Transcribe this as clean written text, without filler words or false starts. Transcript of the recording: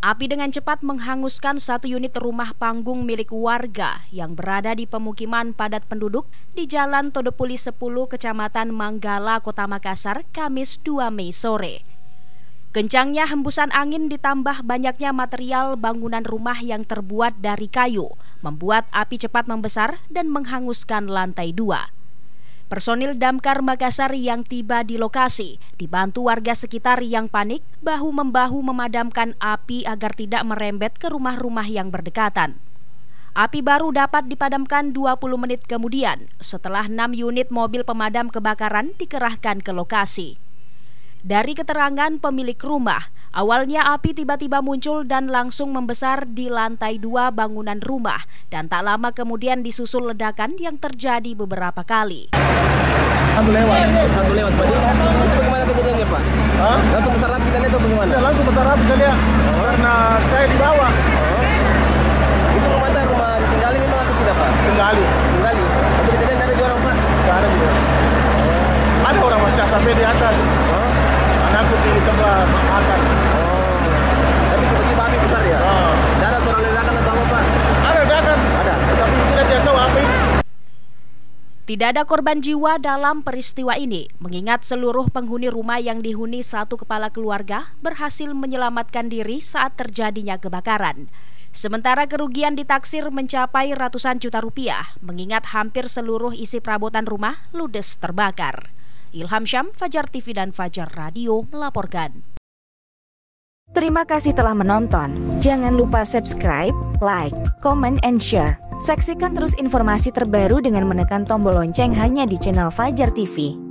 Api dengan cepat menghanguskan satu unit rumah panggung milik warga yang berada di pemukiman padat penduduk di Jalan Todopuli 10, Kecamatan Manggala, Kota Makassar, Kamis 2 Mei sore. Kencangnya hembusan angin ditambah banyaknya material bangunan rumah yang terbuat dari kayu membuat api cepat membesar dan menghanguskan lantai 2. Personil Damkar Makassar yang tiba di lokasi dibantu warga sekitar yang panik bahu-membahu memadamkan api agar tidak merembet ke rumah-rumah yang berdekatan. Api baru dapat dipadamkan 20 menit kemudian setelah 6 unit mobil pemadam kebakaran dikerahkan ke lokasi. Dari keterangan pemilik rumah, awalnya api tiba-tiba muncul dan langsung membesar di lantai 2 bangunan rumah dan tak lama kemudian disusul ledakan yang terjadi beberapa kali. Satu lewat Pak. Itu bagaimana kejadiannya Pak? Langsung besar api kali atau bagaimana? Ya, langsung besar api saya lihat. Karena saya di bawah. Itu rumah ditinggali memang atau tidak Pak? Tinggali. Tapi kejadian ada dua orang Pak? Tidak ada juga. Ada orang macam sampai di atas. Anakku di sebelah makan. Tapi tiba-tiba api besar ya? Tidak ada suara ledakan atau apa Pak? Ada ledakan. Ada. Tapi tidak dia tahu api. Tidak ada korban jiwa dalam peristiwa ini, mengingat seluruh penghuni rumah yang dihuni satu kepala keluarga berhasil menyelamatkan diri saat terjadinya kebakaran. Sementara kerugian ditaksir mencapai ratusan juta rupiah, mengingat hampir seluruh isi perabotan rumah ludes terbakar. Ilham Syam, Fajar TV dan Fajar Radio melaporkan. Terima kasih telah menonton. Jangan lupa subscribe, like, comment, and share. Saksikan terus informasi terbaru dengan menekan tombol lonceng hanya di channel Fajar TV.